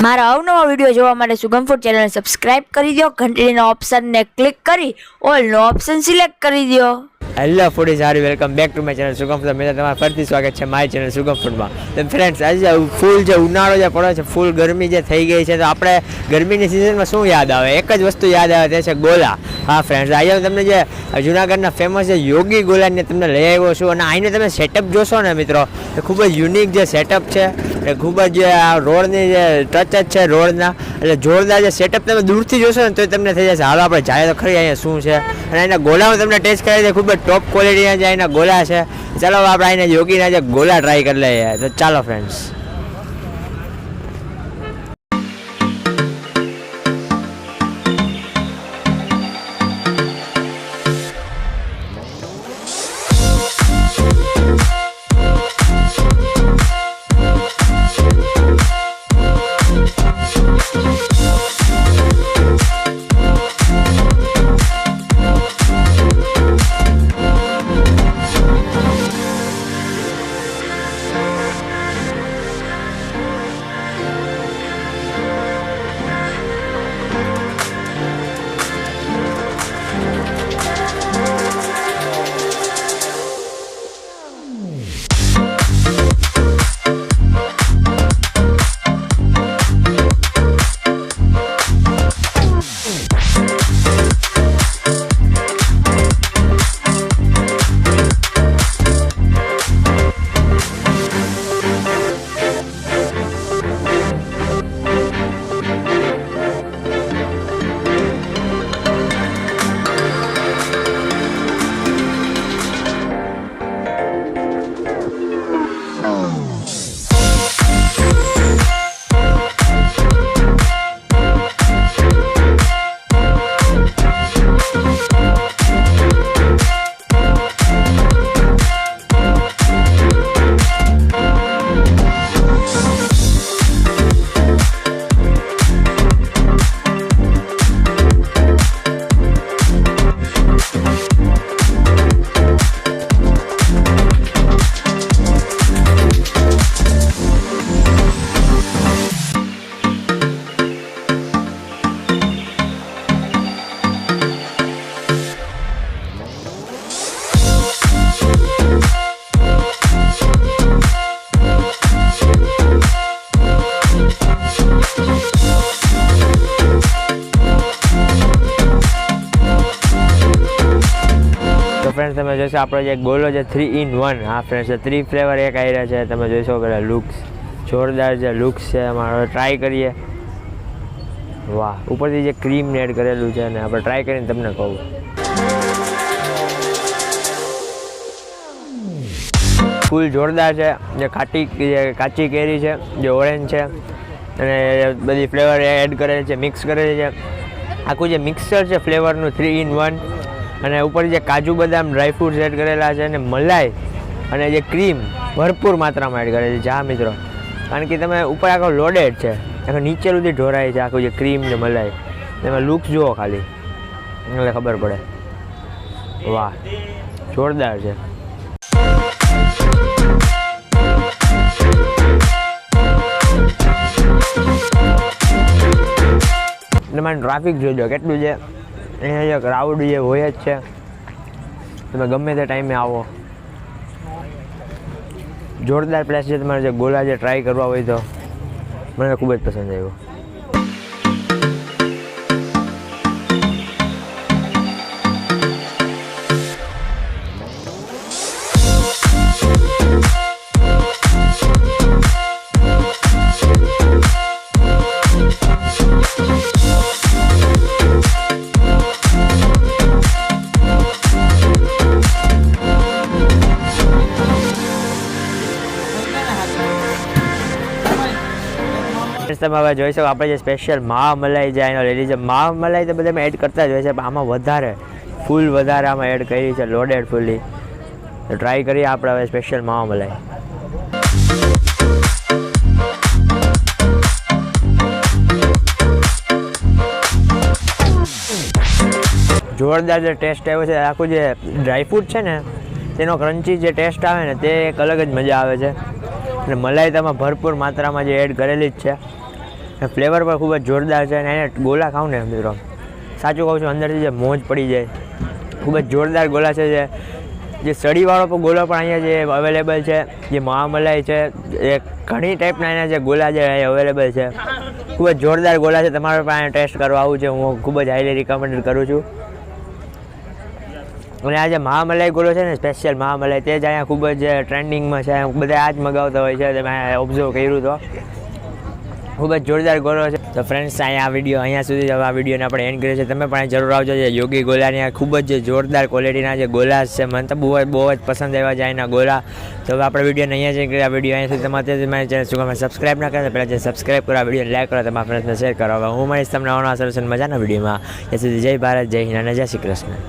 મારા અવનવા વિડીયો જોવા માટે સુગમ ફૂડ ચેનલને સબસ્ક્રાઇબ કરી દો, ઘંટીના ઓપ્શનને ક્લિક કરી ઓલનો ઓપ્શન સિલેક્ટ કરી દો. હેલો ફૂડીઝ, હારી welcome back to my channel સુગમ ફૂડ. મેં તમારું ફરીથી સ્વાગત છે મારી ચેનલ સુગમ ફૂડમાં. તો ફ્રેન્ડ્સ, આજે ફૂલ જે ઉનાળો જે પડે છે, ફૂલ ગરમી જે થઈ ગઈ છે, તો આપણે ગરમીની સિઝનમાં શું યાદ આવે? એક જ વસ્તુ યાદ આવે, તે છે ગોલા. હા ફ્રેન્ડ્સ, આજે હું તમને જે જુનાગઢના ફેમસ છે યોગી ગોલાને તમને લઈ આવ્યો છું. અને અહીંને તમે સેટઅપ જોશો ને મિત્રો, એ ખૂબ જ યુનિક જે સેટઅપ છે, એ ખૂબ જ આ રોડની જે ટચ જ છે રોડના, એટલે જોરદાર જે સેટઅપ તમે દૂરથી જોશો ને તો તમને થઈ જશે હાલો આપણે જાય તો ખરી અહીંયા શું છે. અને એના ગોલામાં તમને ટેસ્ટ કરે છે, ખૂબ જ ટોપ ક્વોલિટીના જે એના ગોલા છે. ચાલો આપણે અહીંના યોગીના જે ગોલા ટ્રાય કરી લઈએ. તો ચાલો ફ્રેન્ડ્સ. ફ્રેન્ડ્સ, તમે જોશો આપણો જે ગોલો છે 3 in 1. હા ફ્રેન્ડ્સ, 3 ફ્લેવર એક આવ્યા છે. તમે જોશો પેલા લુક્સ જોરદાર જે લુક્સ છે અમારો. ટ્રાય કરીએ. વાહ, ઉપરથી જે ક્રીમ એડ કરેલું છે ને આપણે ટ્રાય કરીને તમને કહું. ફૂલ જોરદાર છે. જે કાચી કેરી છે, જે ઓરેન્જ છે, અને બધી ફ્લેવર એડ કરેલી છે, મિક્સ કરેલી છે. આખું જે મિક્સર છે ફ્લેવરનું 3 in 1. અને ઉપર જે કાજુ બદામ ડ્રાયફ્રૂટ્સ એડ કરેલા છે, અને મલાઈ અને જે ક્રીમ ભરપૂર માત્રામાં એડ કરેલી છે. હા મિત્રો, કારણ કે તમે ઉપર આખો લોડેડ છે, આખો નીચે સુધી ઢોરાય છે આખું જે ક્રીમ ને મલાઈ. એમાં લુક્સ જુઓ ખાલી એટલે ખબર પડે. વાહ, જોરદાર છે. તમારે ટ્રાફિક જોજો કેટલું છે અહીંયા. જે ક્રાઉડ જે હોય જ છે, તમે ગમે તે ટાઈમે આવો. જોરદાર પ્લેસ છે. તમારે જે ગોલા જે ટ્રાય કરવા હોય તો મને ખૂબ જ પસંદ આવ્યો. તમે હવે જોઈ શકો આપણે જે સ્પેશિયલ માવા મલાઈ જે એનો લીધી છે. માવા મલાઈ તો બધા એડ કરતા જ હોય છે, પણ આમાં વધારે ફૂલ વધારે આમાં એડ કરી છે, લોડેડ ફૂલી. તો ટ્રાય કરીએ આપણે હવે સ્પેશિયલ માવા મલાઈ. જોરદાર જે ટેસ્ટ આવ્યો છે. આખું જે ડ્રાયફ્રૂટ છે ને તેનો ક્રન્ચી જે ટેસ્ટ આવે ને તે એક અલગ જ મજા આવે છે. અને મલાઈ તેમાં ભરપૂર માત્રામાં જે એડ કરેલી જ છે. ફ્લેવર પણ ખૂબ જ જોરદાર છે અને એને ગોલા ખાવ ને મિત્રો સાચું કહું છું અંદરથી જે મોજ પડી જાય. ખૂબ જ જોરદાર ગોલા છે. જે સળીવાળો પણ ગોલો પણ અહીંયા જે અવેલેબલ છે, જે મહામલાઈ છે, એ ઘણી ટાઈપના એના જે ગોલા જે અવેલેબલ છે. ખૂબ જ જોરદાર ગોલા છે. તમારે પણ અહીંયા ટેસ્ટ કરવા આવું છે. હું ખૂબ જ હાઈલી રિકમેન્ડ કરું છું. અને આ જે મહામલાઈ ગોલો છે ને, સ્પેશિયલ મહામલાઈ, તે જ અહીંયા ખૂબ જ ટ્રેન્ડિંગમાં છે. બધા આ જ મગાવતા હોય છે. તમે ઓબ્ઝર્વ કર્યું તો ખૂબ જ જોરદાર ગોલો છે. તો ફ્રેન્ડ્સ અહીંયા સુધી આ વિડીયોને આપણે એન્ડ કરીએ છીએ. તમે પણ જરૂર આવજો. જે યોગી ગોલાની આ ખૂબ જ જોરદાર ક્વોલિટીના જે ગોલા છે, મને તો બહુ જ પસંદ આવ્યા છે એના ગોલા. તો હવે આપણે વિડીયોને અહીંયા જઈને આ વિડીયો અહીંયા સુધી તમારે ચેનલ સુગમ સબસ્ક્રાઈબ ના કરે પહેલાં સબસ્ક્રાઈબ કરો, આ વિડીયો લાઈક કરો, તમારા ફ્રેન્ડ્સને શેર કરો. હવે હું મળીશ તમને આવનારા સરસ મજાના વિડીયોમાં. ત્યાં સુધી જય ભારત, જય હિન્દ અને જય શ્રી કૃષ્ણ.